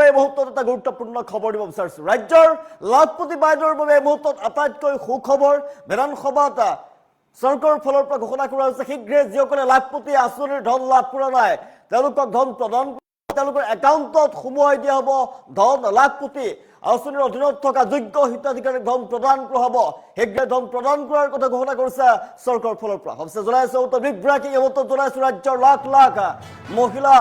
এই মুহূৰ্তত এটা গুৰুত্বপূৰ্ণ খবৰ দিব বিচাৰিছো ৰাজ্যৰ লাখপতি বাইদেউৰ বাবে এই মুহূৰ্তত আটাইতকৈ সুখবৰ বিধানসভাত চৰকাৰৰ ফালৰ পৰা ঘোষণা কৰা হৈছে শীঘ্ৰে যিসকলে লাখপতি আঁচনিৰ ধন লাভ কৰা নাই তেওঁলোকক ধন প্ৰদান তেওঁলোকৰ একাউণ্টত সোমোৱাই দিয়া হ'ব ধন লাখপতি আঁচনিৰ অধীনত থকা যোগ্য হিতাধিকাৰীক ধন প্ৰদান কৰা হ'ব শীঘ্ৰে ধন প্ৰদান কৰাৰ কথা ঘোষণা কৰিছে চৰকাৰৰ ফালৰ পৰা সবচে জনাইছে বিভ্ৰান্তি এই মুহূৰ্তত জনাইছো ৰাজ্যৰ লাখ লাখ মহিলা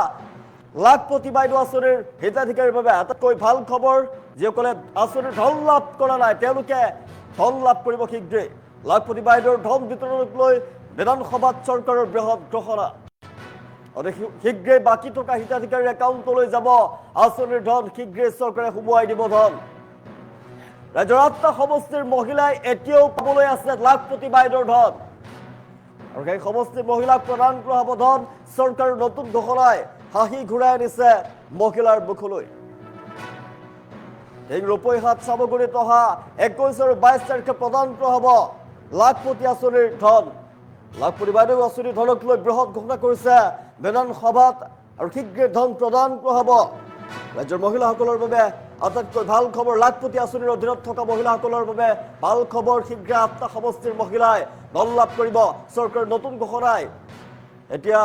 লাখপতি বাইদেউ আঁচনিৰ হিতাধিকাৰীৰ বাবে আটাইতকৈ ভাল খবৰ যিসকলে আঁচনিৰ ধন লাভ কৰা নাই তেওঁলোকে ধন লাভ কৰিব শীঘ্ৰে লাখপতি বাইদেউৰ ধন বিতৰণক লৈ বিধানসভাত চৰকাৰৰ বৃহৎ ঘোষণা শীঘ্ৰে বাকী থকা হিতাধিকাৰীৰ একাউণ্টলৈ যাব আঁচনিৰ ধন শীঘ্ৰে চৰকাৰে সোমোৱাই দিব ধন ৰাজ্যৰ ৮টা সমষ্টিৰ মহিলাই এতিয়াও পাবলৈ আছে লাখপতি বাইদেউৰ ধন আৰু সেই সমষ্টিৰ মহিলাক প্ৰদান কৰা হ'ব ধন চৰকাৰৰ নতুন ঘোষণাই হাঁহি ঘূৰাই আনিছে মহিলাৰ মুখলৈ এই ৰূপৈ হাত চামগুৰিত অহা ২১ আৰু ২২ তাৰিখে প্ৰদান কৰা হ'ব লাখপতি আঁচনিৰ ধন লাখপতি বাইদেউ আঁচনিৰ ধনক লৈ বৃহৎ ঘোষণা কৰিছে বিধানসভাত আৰু শীঘ্ৰে ধন প্ৰদান কৰা হ'ব ৰাজ্যৰ মহিলাসকলৰ বাবে আটাইতকৈ ভাল খবৰ লাখপতি আঁচনিৰ অধীনত থকা মহিলাসকলৰ বাবে ভাল খবৰ শীঘ্ৰে ৮টা সমষ্টিৰ মহিলাই ধন লাভ কৰিব চৰকাৰৰ নতুন ঘোষণাই এতিয়া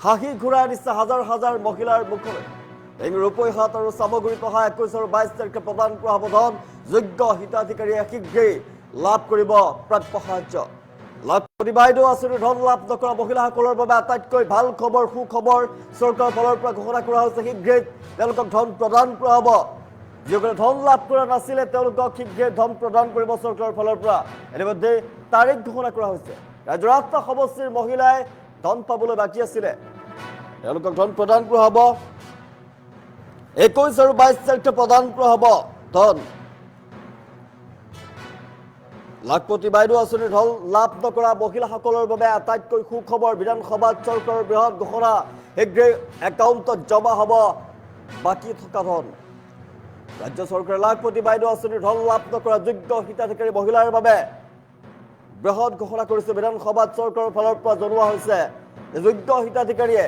হাঁহি ঘূৰাই আনিছে হাজাৰ হাজাৰ মহিলাৰ মুখলৈ এই ৰূপৈ হাট আৰু চামগুৰিত অহা ২১ আৰু ২২ তাৰিখে প্ৰদান কৰা হ'ব ধন যোগ্য হিতাধিকাৰীয়ে শীঘ্ৰেই লাভ কৰিব প্ৰাপ্য সাহায্য লাখপতি বাইদেউ আঁচনিৰ ধন লাভ নকৰা মহিলাসকলৰ বাবে আটাইতকৈ ভাল খবৰ সুখবৰ চৰকাৰৰ ফালৰ পৰা ঘোষণা কৰা হৈছে শীঘ্ৰেই তেওঁলোকক ধন প্ৰদান কৰা হ'ব যিসকলে ধন লাভ কৰা নাছিলে তেওঁলোকক শীঘ্ৰে ধন প্ৰদান কৰিব চৰকাৰৰ ফালৰ পৰা ইতিমধ্যে তাৰিখ ঘোষণা কৰা হৈছে ৰাজ্যৰ ৮টা সমষ্টিৰ মহিলাই ধন পাবলৈ বাকী আছিলে তেওঁলোকক ধন প্ৰদান কৰা হ'ব ২১ আৰু ২২ তাৰিখে প্ৰদান কৰা হ'ব ধন লাখপতি বাইদেউ আঁচনিৰ ধন লাভ নকৰা মহিলাসকলৰ বাবে আটাইতকৈ সুখবৰ বিধানসভাত চৰকাৰৰ বৃহৎ ঘোষণা শীঘ্ৰে একাউণ্টত জমা হ'ব বাকী থকা ধন ৰাজ্য চৰকাৰে লাখপতি বাইদেউ আঁচনিৰ ধন লাভ নকৰা যোগ্য হিতাধিকাৰী মহিলাৰ বাবে বৃহৎ ঘোষণা কৰিছে বিধানসভাত চৰকাৰৰ ফালৰ পৰা জনোৱা হৈছে যোগ্য হিতাধিকাৰীয়ে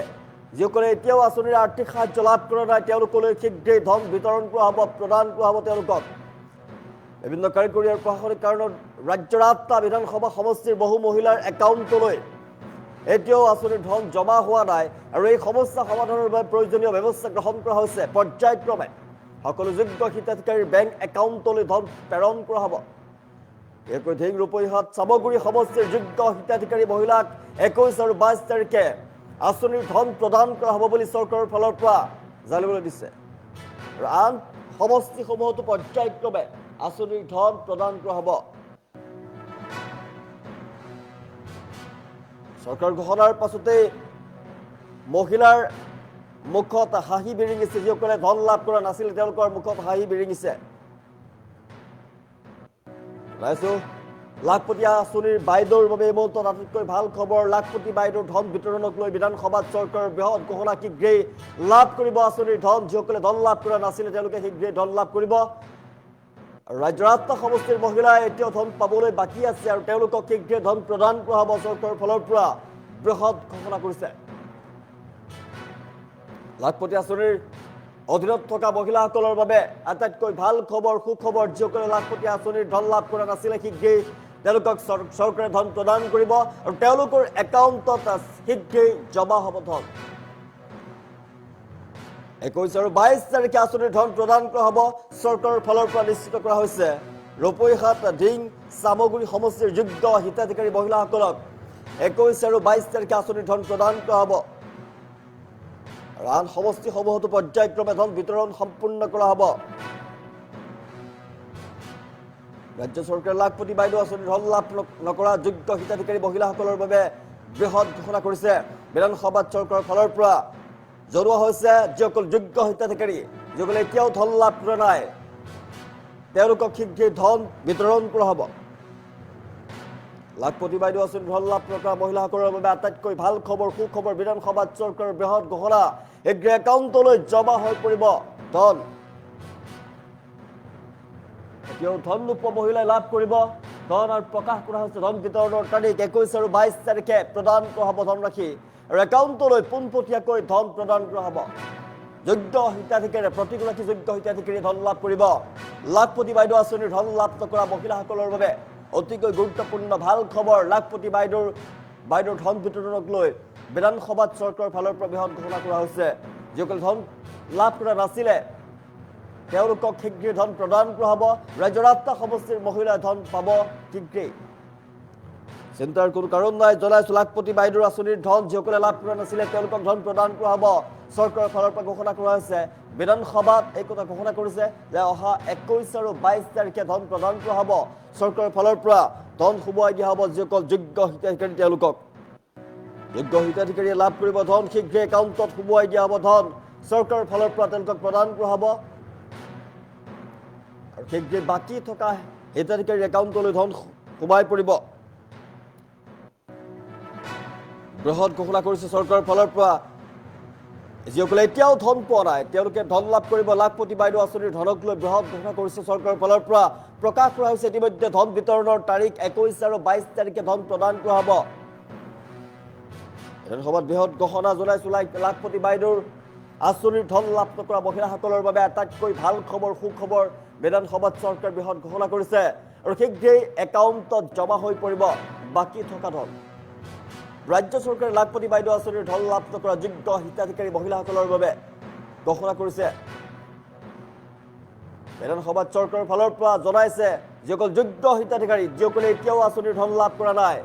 যিসকলে এতিয়াও আঁচনিৰ আৰ্থিক সাহায্য লাভ কৰা নাই তেওঁলোকলৈ শীঘ্ৰেই ধন বিতৰণ কৰা হ'ব প্ৰদান কৰা হ'ব তেওঁলোকক বিভিন্ন কাৰিকৰী আৰু প্ৰশাসনিক কাৰণত ৰাজ্যৰ ৮টা বিধানসভা সমষ্টিৰ বহু মহিলাৰ একাউণ্টলৈ এতিয়াও আঁচনিৰ ধন জমা হোৱা নাই আৰু এই সমস্যা সমাধানৰ বাবে প্ৰয়োজনীয় ব্যৱস্থা গ্ৰহণ কৰা হৈছে পৰ্যায়ক্ৰমে সকলো যোগ্য হিতাধিকাৰীৰ বেংক একাউণ্টলৈ ধন প্ৰেৰণ কৰা হ'ব এই ৰূপৈ হাট চামগুৰি সমষ্টিৰ যোগ্য হিতাধিকাৰী মহিলাক ২১ আৰু ২২ তাৰিখে আঁচনিৰ ধন প্ৰদান কৰা হ'ব বুলি চৰকাৰৰ ফালৰ পৰা জানিবলৈ দিছে আৰু আন সমষ্টিসমূহতো পৰ্যায়ক্ৰমে আঁচনিৰ ধন প্ৰদান কৰা হ'ব চৰকাৰ ঘোষণাৰ পাছতে মহিলাৰ মুখত হাঁহি বিৰিঙিছে যিসকলে ধন লাভ কৰা নাছিল তেওঁলোকৰ মুখত হাঁহি বিৰিঙিছে লাখপতি আঁচনিৰ বাইদেউৰ বাবে এই মুহূৰ্তত আটাইতকৈ ভাল খবৰ লাখপতি বাইদেউৰ ধন বিতৰণক লৈ বিধানসভাত চৰকাৰৰ বৃহৎ ঘোষণা শীঘ্ৰেই লাভ কৰিব আঁচনিৰ ধন যিসকলে ধন লাভ কৰা নাছিলে তেওঁলোকে শীঘ্ৰেই ধন লাভ কৰিব ৰাজ্যৰ ৮টা সমষ্টিৰ মহিলাই এতিয়াও ধন পাবলৈ বাকী আছে আৰু তেওঁলোকক শীঘ্ৰে ধন প্ৰদান কৰা হ'ব চৰকাৰৰ ফালৰ পৰা বৃহৎ ঘোষণা কৰিছে লাখপতি আঁচনিৰ অধীনত থকা মহিলাসকলৰ বাবে আটাইতকৈ ভাল খবৰ সুখবৰ যিসকলে লাখপতি আঁচনিৰ ধন লাভ কৰা নাছিলে শীঘ্ৰেই তেওঁলোকক চৰকাৰে ধন প্ৰদান কৰিব আৰু তেওঁলোকৰ একাউণ্টত শীঘ্ৰেই জমা হ'ব ধন ২১ আৰু ২২ তাৰিখে আঁচনিৰ ধন প্ৰদান কৰা হ'ব চৰকাৰৰ ফালৰ পৰা নিশ্চিত কৰা হৈছে ৰূপৈ হাট ঢিং চামগুৰি সমষ্টিৰ যোগ্য হিতাধিকাৰী মহিলাসকলক ২১ আৰু ২২ তাৰিখে আঁচনিৰ ধন প্ৰদান কৰা হ'ব আন সমষ্টিসমূহতো পৰ্যায়ক্ৰমে ধন বিতৰণ সম্পূৰ্ণ কৰা হ'ব ৰাজ্য চৰকাৰে লাখপতি বাইদেউ আঁচনিৰ ধন লাভ নকৰা যোগ্য হিতাধিকাৰী মহিলাসকলৰ বাবে বৃহৎ ঘোষণা কৰিছে বিধানসভাত চৰকাৰৰ ফালৰ পৰা জনোৱা হৈছে যিসকল যোগ্য হিতাধিকাৰী যিসকলে এতিয়াও ধন লাভ কৰা নাই তেওঁলোকক শীঘ্ৰেই ধন বিতৰণ কৰা হ'ব লাখপতি বাইদেউ আঁচনিৰ ধন লাভ নকৰা মহিলাসকলৰ বাবে আটাইতকৈ ভাল খবৰ সুখবৰ বিধানসভাত চৰকাৰৰ বৃহৎ ঘোষণা শীঘ্ৰে একাউণ্টলৈ জমা হৈ পৰিব ধন এতিয়াও ধন নোপোৱা মহিলাই লাভ কৰিব ধন আৰু প্ৰকাশ কৰা হৈছে ধন বিতৰণৰ তাৰিখ ২১ আৰু ২২ তাৰিখে প্ৰদান কৰা হ'ব ধনৰাশি আৰু একাউণ্টলৈ পোনপটীয়াকৈ ধন প্ৰদান কৰা হ'ব যোগ্য হিতাধিকাৰীয়ে প্ৰতিগৰাকী যোগ্য হিতাধিকাৰীয়ে ধন লাভ কৰিব লাখপতি বাইদেউ আঁচনিৰ ধন লাভ নকৰা মহিলাসকলৰ বাবে অতিকৈ গুৰুত্বপূৰ্ণ ভাল খবৰ লাখপতি বাইদেউৰ ধন বিতৰণক লৈ বিধানসভাত চৰকাৰৰ ফালৰ পৰা বৃহৎ ঘোষণা কৰা হৈছে যিসকলে ধন লাভ কৰা নাছিলে তেওঁলোকক শীঘ্ৰেই ধন প্ৰদান কৰা হ'ব ৰাজ্যৰ 8টা সমষ্টিৰ মহিলাই ধন পাব শীঘ্ৰেই চিন্তাৰ কোনো কাৰণ নাই জনাইছো লাখপতি বাইদেউৰ আঁচনিৰ ধন যিসকলে লাভ কৰা নাছিলে তেওঁলোকক ধন প্ৰদান কৰা হ'ব চৰকাৰৰ ফালৰ পৰা ঘোষণা কৰা হৈছে বিধানসভাত এই কথা ঘোষণা কৰিছে যে অহা 21 আৰু 22 তাৰিখে ধন প্ৰদান কৰা হ'ব চৰকাৰৰ ফালৰ পৰা ধন সোমোৱাই দিয়া হ'ব যিসকল যোগ্য হিতাধিকাৰী তেওঁলোকক যোগ্য হিতাধিকাৰীয়ে লাভ কৰিব ধন শীঘ্ৰে একাউণ্টত সোমোৱাই দিয়া হ'ব ধন চৰকাৰৰ ফালৰ পৰা তেওঁলোকক প্ৰদান কৰা হ'ব আৰু শীঘ্ৰে বাকী থকা হিতাধিকাৰীৰ একাউণ্টলৈ ধন সোমাই পৰিব বৃহৎ ঘোষণা কৰিছে চৰকাৰৰ ফালৰ পৰা যিসকলে এতিয়াও ধন পোৱা নাই তেওঁলোকে ধন লাভ কৰিব লাখপতি বাইদেউ আঁচনিৰ ধনক লৈ বৃহৎ ঘোষণা কৰিছে চৰকাৰৰ ফালৰ পৰা প্ৰকাশ কৰা হৈছে ইতিমধ্যে ধন বিতৰণৰ তাৰিখ 21 আৰু 22 তাৰিখে ধন প্ৰদান কৰা হ'ব বিধানসভাত বৃহৎ ঘোষণা জনাইছো লাখপতি বাইদেউৰ আঁচনিৰ ধন লাভ নকৰা মহিলাসকলৰ বাবে আটাইতকৈ ভাল খবৰ সুখবৰ বিধানসভাত চৰকাৰে বৃহৎ ঘোষণা কৰিছে আৰু শীঘ্ৰেই একাউণ্টত জমা হৈ পৰিব বাকী থকা ধন ৰাজ্য চৰকাৰে লাখপতি বাইদেউ আঁচনিৰ ধন লাভ নকৰা যোগ্য হিতাধিকাৰী মহিলাসকলৰ বাবে ঘোষণা কৰিছে বিধানসভাত চৰকাৰৰ ফালৰ পৰা জনাইছে যিসকল যোগ্য হিতাধিকাৰী যিসকলে এতিয়াও আঁচনিৰ ধন লাভ কৰা নাই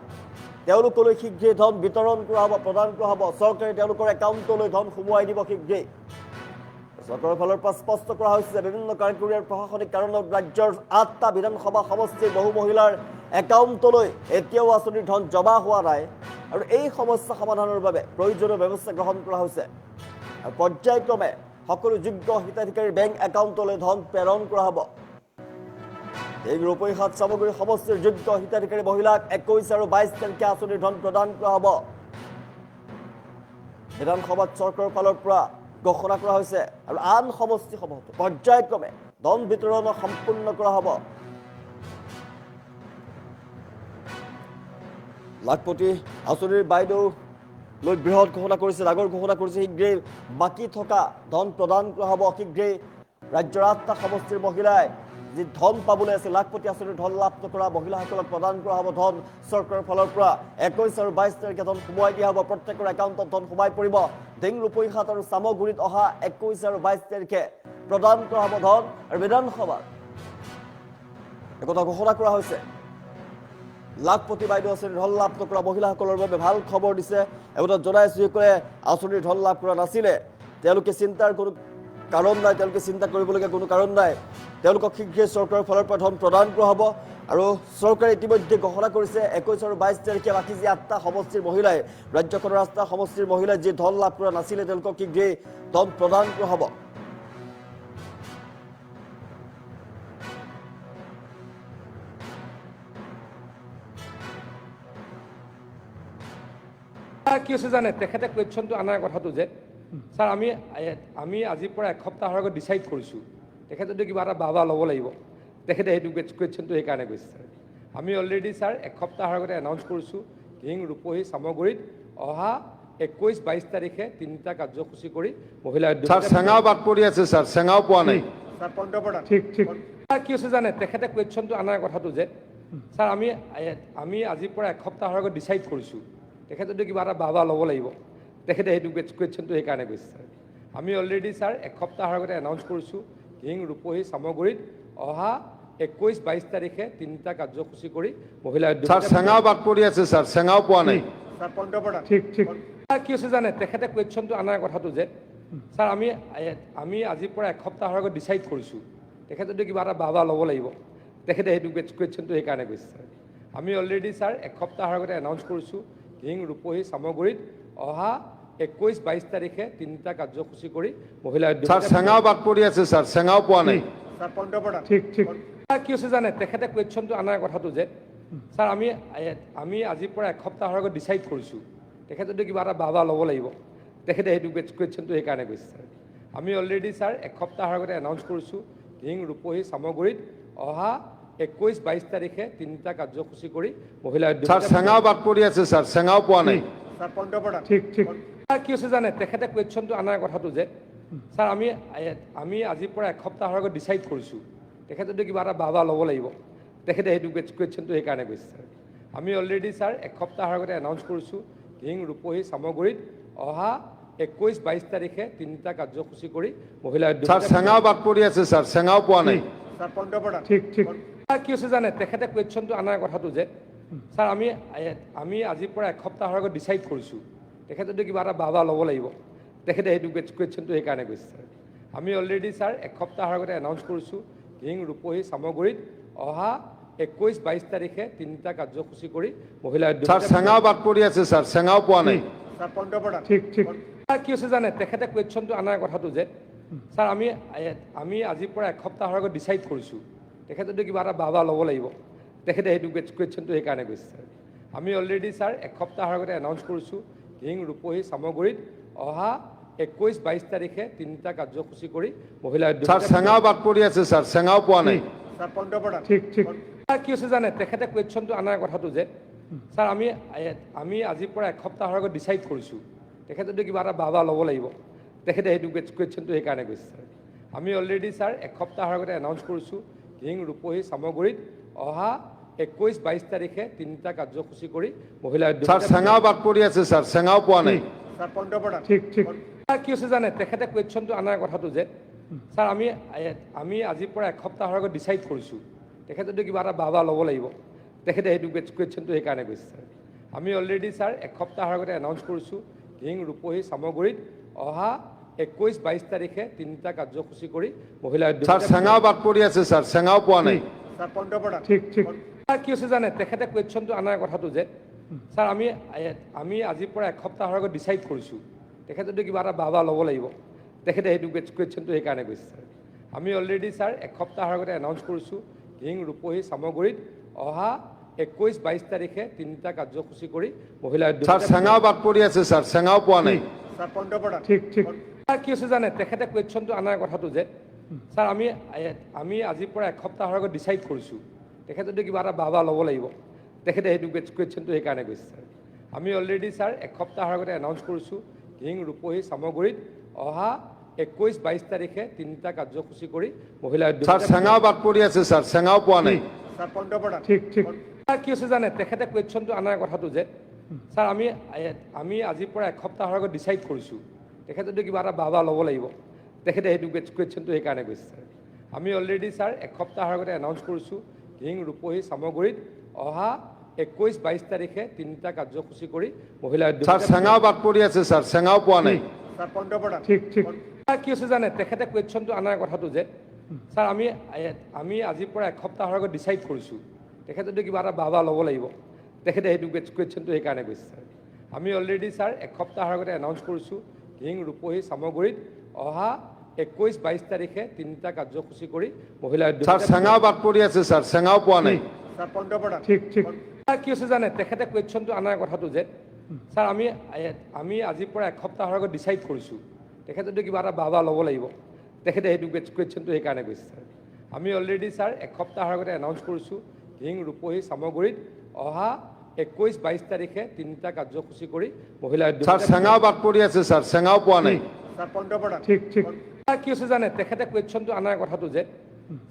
তেওঁলোকলৈ শীঘ্ৰেই ধন বিতৰণ কৰা হ'ব প্ৰদান কৰা হ'ব চৰকাৰে তেওঁলোকৰ একাউণ্টলৈ ধন সোমোৱাই দিব শীঘ্ৰেই চৰকাৰৰ ফালৰ পৰা স্পষ্ট কৰা হৈছে বিভিন্ন কাৰিকৰী আৰু প্ৰশাসনিক কাৰণত ৰাজ্যৰ 8টা বিধানসভা সমষ্টিৰ বহু মহিলাৰ একাউণ্টলৈ এতিয়াও আঁচনিৰ ধন জমা হোৱা নাই আৰু এই সমস্যা সমাধানৰ বাবে প্ৰয়োজনীয় ব্যৱস্থা গ্ৰহণ কৰা হৈছে আৰু পৰ্যায়ক্ৰমে সকলো যোগ্য হিতাধিকাৰীৰ বেংক একাউণ্টলৈ ধন প্ৰেৰণ কৰা হ'ব এই ৰূপৈ হাত সামগ্ৰী সমষ্টিৰ যোগ্য হিতাধিকাৰী মহিলাক 21 আৰু 22 তাৰিখে আঁচনিৰ ধন প্ৰদান কৰা হ'ব বিধানসভাত চৰকাৰৰ ফালৰ পৰা ঘোষণা কৰা হৈছে আৰু আন সমষ্টিসমূহত পৰ্যায়ক্ৰমে ধন বিতৰণ সম্পূৰ্ণ কৰা হ'ব লাখপতি আঁচনিৰ বাইদেউ লৈ বৃহৎ ঘোষণা কৰিছে ডাঙৰ ঘোষণা কৰিছে শীঘ্ৰেই বাকী থকা ধন প্ৰদান কৰা হ'ব শীঘ্ৰেই ৰাজ্যৰ 8টা সমষ্টিৰ মহিলাই যি ধন পাবলৈ আছে লাখপতি আঁচনিৰ ধন লাভ নকৰা মহিলাসকলক প্ৰদান কৰা হ'ব ধন চৰকাৰৰ ফালৰ পৰা 21 আৰু 22 তাৰিখে ধন সোমোৱাই দিয়া হ'ব প্ৰত্যেকৰ একাউণ্টত ধন সোমাই পৰিব ডিং ৰূপৈহাট আৰু চামগুৰিত অহা 21 আৰু 22 তাৰিখে প্ৰদান কৰা হ'ব ধন আৰু বিধানসভাত একথা ঘোষণা কৰা হৈছে লাখপতি বাইদেউ আঁচনিৰ ধন লাভ নকৰা মহিলাসকলৰ বাবে ভাল খবৰ দিছে একথা জনাইছো যিসকলে আঁচনিৰ ধন লাভ কৰা নাছিলে তেওঁলোকে চিন্তাৰ কোনো কাৰণ নাই তেওঁলোকে চিন্তা কৰিবলগীয়া কোনো কাৰণ নাই তেওঁলোকক শীঘ্ৰে চৰকাৰৰ ফালৰ পৰা ধন প্ৰদান কৰা হ'ব আৰু চৰকাৰে ইতিমধ্যে ঘোষণা কৰিছে 21 আৰু 22 তাৰিখে বাকী যি 8টা সমষ্টিৰ মহিলাই ৰাজ্যখনৰ 8টা সমষ্টিৰ মহিলাই যি ধন লাভ কৰা নাছিলে তেওঁলোকক শীঘ্ৰে ধন প্ৰদান কৰা হ'ব কি হৈছে জানে তেখেতে কুৱেশ্যনটো আনাৰ কথাটো যে ছাৰ আমি আজিৰ পৰা এসপ্তাহৰ আগত ডিচাইড কৰিছোঁ তেখেতে যদি কিবা এটা বাবা ল'ব লাগিব তেখেতে সেইটো কুৱেশ্যনটো সেইকাৰণে কৈছে ছাৰ আমি অলৰেডি ছাৰ এসপ্তাহৰ আগতে এনাউন্স কৰিছোঁ ধিং ৰূপহী চামগুৰিত অহা 21-22 তাৰিখে 3টা কাৰ্যসূচী কৰি মহিলা স্যাৰ চেঙাও বাদ পৰি আছে স্যাৰ চেঙাও পোৱা নাই কি হৈছে জানে তেখেতে কুৱেশ্যনটো আনাৰ কথাটো যে ছাৰ আমি আজিৰ পৰা এসপ্তাহৰ আগত ডিচাইড কৰিছোঁ তেখেতে যদি কিবা এটা বাবা ল'ব লাগিব তেখেতে সেইটো কুৱেশ্যনটো সেইকাৰণে কৈছে ছাৰ আমি অলৰেডি ছাৰ এসপ্তাহৰ আগতে এনাউন্স কৰিছোঁ ধিং ৰূপহী চামগুৰিত অহা 21-22 তাৰিখে 3টা কাৰ্যসূচী কৰি মহিলা স্যাৰ চেঙাও বাদ পৰি আছে স্যাৰ চেঙাও পোৱা নাই কি হৈছে জানে তেখেতে কুৱেশ্যনটো আনাৰ কথাটো যে ছাৰ আমি আজিৰ পৰা এসপ্তাহৰ আগত ডিচাইড কৰিছোঁ তেখেতে যদি কিবা এটা বাবা ল'ব লাগিব তেখেতে সেইটো কুৱেশ্যনটো সেইকাৰণে কৈছে ছাৰ আমি অলৰেডি ছাৰ এসপ্তাহৰ আগতে এনাউন্স কৰিছোঁ ধিং ৰূপহী চামগুৰিত অহা 21-22 তাৰিখে 3টা কাৰ্যসূচী কৰি মহিলা স্যাৰ চেঙাও বাদ পৰি আছে স্যাৰ চেঙাও পোৱা নাই কি হৈছে জানে তেখেতে কুৱেশ্যনটো আনাৰ কথাটো যে ছাৰ আমি আজিৰ পৰা এসপ্তাহৰ আগত ডিচাইড কৰিছোঁ তেখেতে যদি কিবা এটা বাবা ল'ব লাগিব তেখেতে সেইটো কুৱেশ্যনটো সেইকাৰণে কৈছে ছাৰ আমি অলৰেডি ছাৰ এসপ্তাহৰ আগতে এনাউন্স কৰিছোঁ ধিং ৰূপহী চামগুৰিত অহা 21-22 তাৰিখে 3টা কাৰ্যসূচী কৰি মহিলা স্যাৰ চেঙাও বাদ পৰি আছে স্যাৰ চেঙাও পোৱা নাই কি হৈছে জানে তেখেতে কুৱেশ্যনটো আনাৰ কথাটো যে ছাৰ আমি আজিৰ পৰা এসপ্তাহৰ আগত ডিচাইড কৰিছোঁ তেখেতে কিবা এটা বাবা ল'ব লাগিব তেখেতে সেইটো কুৱেশ্যনটো সেইকাৰণে কৈছে ছাৰ আমি অলৰেডি ছাৰ এসপ্তাহৰ আগতে এনাউন্স কৰিছোঁ হিং ৰূপহী চামগুৰিত অহা 21-22 তাৰিখে তিনিটা কাৰ্যসূচী কৰি মহিলা স্যাৰ চেঙাও বাদ পৰি আছে স্যাৰ চেঙাও পোৱা নাই ঠিক ঠিক কি হৈছে জানে তেখেতে কুৱেশ্যনটো অনাৰ কথাটো যে ছাৰ আমি আজিৰ পৰা এসপ্তাহৰ আগত ডিচাইড কৰিছোঁ তেখেতে কিবা এটা বাবা ল'ব লাগিব তেখেতে সেইটো কুৱেশ্যনটো সেইকাৰণে কৈছে ছাৰ আমি অলৰেডি ছাৰ এসপ্তাহৰ আগতে এনাউন্স কৰিছোঁ হিং ৰূপহী চামগুৰিত অহা 21-22 তাৰিখে তিনিটা কাৰ্যসূচী কৰি মহিলা স্যাৰ চেঙাও বাদ পৰি আছে স্যাৰ চেঙাও পোৱা নাই ঠিক ঠিক কি হৈছে জানে তেখেতে কুৱেশ্যনটো অনাৰ কথাটো যে ছাৰ আমি আজিৰ পৰা এসপ্তাহৰ আগত ডিচাইড কৰিছোঁ তেখেতে কিবা এটা বাবা ল'ব লাগিব তেখেতে সেইটো কুৱেশ্যনটো সেইকাৰণে কৈছে ছাৰ আমি অলৰেডি ছাৰ এসপ্তাহৰ আগতে এনাউন্স কৰিছোঁ হিং ৰূপহী চামগুৰিত অহা 21-22 তাৰিখে তিনিটা কাৰ্যসূচী কৰি মহিলা স্যাৰ চেঙাও বাদ পৰি আছে স্যাৰ চেঙাও পোৱা নাই ঠিক ঠিক কি হৈছে জানে তেখেতে কুৱেশ্যনটো অনাৰ কথাটো যে ছাৰ আমি আজিৰ পৰা এসপ্তাহৰ আগত ডিচাইড কৰিছোঁ তেখেতে কিবা এটা বাবা ল'ব লাগিব তেখেতে সেইটো কুৱেশ্যনটো সেইকাৰণে কৈছে ছাৰ আমি অলৰেডি ছাৰ এসপ্তাহৰ আগতে এনাউন্স কৰিছোঁ হিং ৰূপহী চামগুৰিত অহা 21-22 তাৰিখে তিনিটা কাৰ্যসূচী কৰি মহিলা স্যাৰ চেঙাও বাদ পৰি আছে স্যাৰ চেঙাও পোৱা নাই ঠিক ঠিক কি হৈছে জানে তেখেতে কুৱেশ্যনটো অনাৰ কথাটো যে ছাৰ আমি আজিৰ পৰা এসপ্তাহৰ আগত ডিচাইড কৰিছোঁ তেখেতে কিবা এটা বাবা ল'ব লাগিব তেখেতে সেইটো কুৱেশ্যনটো সেইকাৰণে কৈছে ছাৰ আমি অলৰেডি ছাৰ এসপ্তাহৰ আগতে এনাউন্স কৰিছোঁ হিং ৰূপহী চামগুৰিত অহা 21-22 তাৰিখে তিনিটা কাৰ্যসূচী কৰি মহিলা স্যাৰ চেঙাও বাদ পৰি আছে স্যাৰ চেঙাও পোৱা নাই ঠিক ঠিক কি হৈছে জানে তেখেতে কুৱেশ্যনটো অনাৰ কথাটো যে ছাৰ আমি আজিৰ পৰা এসপ্তাহৰ আগত ডিচাইড কৰিছোঁ তেখেতে কিবা এটা বাবা ল'ব লাগিব তেখেতে সেইটো কুৱেশ্যনটো সেইকাৰণে কৈছে ছাৰ আমি অলৰেডি ছাৰ এসপ্তাহৰ আগতে এনাউন্স কৰিছোঁ হিং ৰূপহী চামগুৰিত অহা 21-22 তাৰিখে তিনিটা কাৰ্যসূচী কৰি মহিলা স্যাৰ চেঙাও বাদ পৰি আছে স্যাৰ চেঙাও পোৱা নাই ঠিক ঠিক কি হৈছে জানে তেখেতে কুৱেশ্যনটো অনাৰ কথাটো যে ছাৰ আমি আজিৰ পৰা এসপ্তাহৰ আগত ডিচাইড কৰিছোঁ তেখেতে কিবা এটা বাবা ল'ব লাগিব তেখেতে সেইটো কুৱেশ্যনটো সেইকাৰণে কৈছে ছাৰ আমি অলৰেডি ছাৰ এসপ্তাহৰ আগতে এনাউন্স কৰিছোঁ হিং ৰূপহী চামগুৰিত অহা 21-22 তাৰিখে তিনিটা কাৰ্যসূচী কৰি মহিলা স্যাৰ চেঙাও বাদ পৰি আছে স্যাৰ চেঙাও পোৱা নাই ঠিক ঠিক কি হৈছে জানে তেখেতে কুৱেশ্যনটো অনাৰ কথাটো যে ছাৰ আমি আজিৰ পৰা এসপ্তাহৰ আগত ডিচাইড কৰিছোঁ তেখেতে কিবা এটা বাবা ল'ব লাগিব তেখেতে সেইটো কুৱেশ্যনটো সেইকাৰণে কৈছে ছাৰ আমি অলৰেডি ছাৰ এসপ্তাহৰ আগতে এনাউন্স কৰিছোঁ হিং ৰূপহী চামগুৰিত অহা 21-22 তাৰিখে তিনিটা কাৰ্যসূচী কৰি মহিলা স্যাৰ চেঙাও বাদ পৰি আছে স্যাৰ চেঙাও পোৱা নাই ঠিক ঠিক কি হৈছে জানে তেখেতে কুৱেশ্যনটো অনাৰ কথাটো যে ছাৰ আমি আজিৰ পৰা এসপ্তাহৰ আগত ডিচাইড কৰিছোঁ তেখেতে কিবা এটা বাবা ল'ব লাগিব তেখেতে সেইটো কুৱেশ্যনটো সেইকাৰণে কৈছে ছাৰ আমি অলৰেডি ছাৰ এসপ্তাহৰ আগতে এনাউন্স কৰিছোঁ হিং ৰূপহী চামগুৰিত অহা 21-22 তাৰিখে তিনিটা কাৰ্যসূচী কৰি মহিলা স্যাৰ চেঙাও বাদ পৰি আছে স্যাৰ চেঙাও পোৱা নাই ঠিক ঠিক কি হৈছে জানে তেখেতে কুৱেশ্যনটো অনাৰ কথাটো যে ছাৰ আমি আজিৰ পৰা এসপ্তাহৰ আগত ডিচাইড কৰিছোঁ তেখেতে কিবা এটা বাবা ল'ব লাগিব তেখেতে সেইটো কুৱেশ্যনটো সেইকাৰণে কৈছে ছাৰ আমি অলৰেডি ছাৰ এসপ্তাহৰ আগতে এনাউন্স কৰিছোঁ হিং ৰূপহী চামগুৰিত অহা 21-22 তাৰিখে তিনিটা কাৰ্যসূচী কৰি মহিলা স্যাৰ চেঙাও বাদ পৰি আছে স্যাৰ চেঙাও পোৱা নাই ঠিক ঠিক কি হৈছে জানে তেখেতে কুৱেশ্যনটো অনাৰ কথাটো যে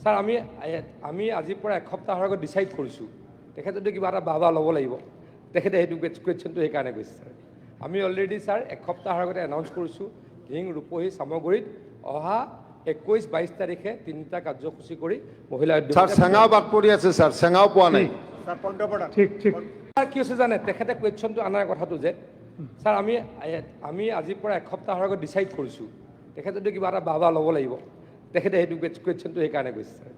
ছাৰ আমি আজিৰ পৰা এসপ্তাহৰ আগত ডিচাইড কৰিছোঁ তেখেতে কিবা এটা বাবা ল'ব লাগিব তেখেতে সেইটো কুৱেশ্যনটো সেইকাৰণে কৈছে ছাৰ আমি অলৰেডি ছাৰ এসপ্তাহৰ আগতে এনাউন্স কৰিছোঁ হিং ৰূপহী চামগুৰিত অহা 21-22 তাৰিখে তিনিটা কাৰ্যসূচী কৰি মহিলা স্যাৰ চেঙাও বাদ পৰি আছে স্যাৰ চেঙাও পোৱা নাই ঠিক ঠিক কি হৈছে জানে তেখেতে কুৱেশ্যনটো অনাৰ কথাটো যে ছাৰ আমি আজিৰ পৰা এসপ্তাহৰ আগত ডিচাইড কৰিছোঁ তেখেতে কিবা এটা বাবা ল'ব লাগিব তেখেতে সেইটো কুৱেশ্যনটো সেইকাৰণে কৈছে ছাৰ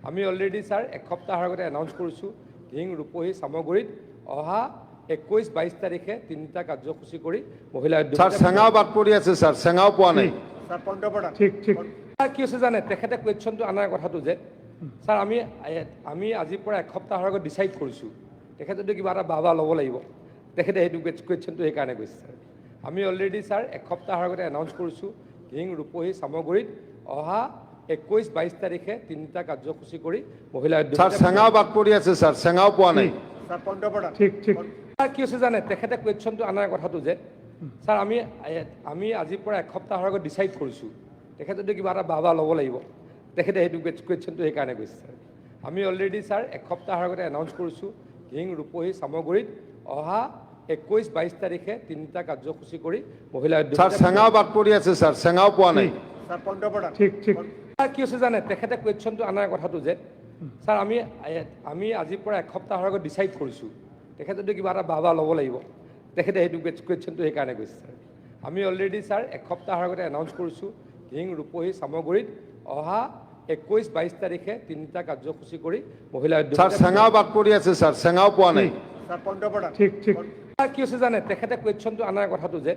আমি অলৰেডি ছাৰ এসপ্তাহৰ আগতে এনাউন্স কৰিছোঁ হিং ৰূপহী চামগুৰিত অহা 21-22 তাৰিখে তিনিটা কাৰ্যসূচী কৰি মহিলা স্যাৰ চেঙাও বাদ পৰি আছে স্যাৰ চেঙাও পোৱা নাই ঠিক ঠিক কি হৈছে জানে তেখেতে কুৱেশ্যনটো অনাৰ কথাটো যে ছাৰ আমি আজিৰ পৰা এসপ্তাহৰ আগত ডিচাইড কৰিছোঁ তেখেতে কিবা এটা বাবা ল'ব লাগিব তেখেতে সেইটো কুৱেশ্যনটো সেইকাৰণে কৈছে ছাৰ আমি অলৰেডি ছাৰ এসপ্তাহৰ আগতে এনাউন্স কৰিছোঁ হিং ৰূপহী চামগুৰিত অহা 21-22 তাৰিখে তিনিটা কাৰ্যসূচী কৰি মহিলা স্যাৰ চেঙাও বাদ পৰি আছে স্যাৰ চেঙাও পোৱা নাই ঠিক ঠিক কি হৈছে জানে তেখেতে কুৱেশ্যনটো অনাৰ কথাটো যে ছাৰ আমি আজিৰ পৰা এসপ্তাহৰ আগত ডিচাইড কৰিছোঁ তেখেতে যদি কিবা এটা বাবা ল'ব লাগিব তেখেতে সেইটো কুৱেশ্যনটো সেইকাৰণে কৈছে ছাৰ আমি অলৰেডি ছাৰ এসপ্তাহৰ আগতে এনাউন্স কৰিছোঁ হিং ৰূপহী চামগুৰিত অহা 21-22 তাৰিখে 3টা কাৰ্যসূচী কৰি মহিলা স্যাৰ উদ্যোগী চেঙাও বাদ পৰি আছে স্যাৰ চেঙাও পোৱা নাই sir point of order sir কি হৈছে জানে তেখেতে কুৱেশ্যনটো অনাৰ কথাটো যে ছাৰ আমি আজিৰ পৰা এসপ্তাহৰ আগত ডিচাইড কৰিছোঁ তেখেতে যদি কিবা এটা বাবা ল'ব লাগিব তেখেতে সেইটো কুৱেশ্যনটো সেইকাৰণে কৈছে ছাৰ আমি অলৰেডি ছাৰ এসপ্তাহৰ আগতে এনাউন্স কৰিছোঁ হিং ৰূপহী চামগুৰিত অহা 21-22 তাৰিখে 3টা কাৰ্যসূচী কৰি মহিলা স্যাৰ উদ্যোগী চেঙাও বাদ পৰি আছে স্যাৰ চেঙাও পোৱা নাই sir point of order sir কি হৈছে জানে তেখেতে কুৱেশ্যনটো অনাৰ কথাটো যে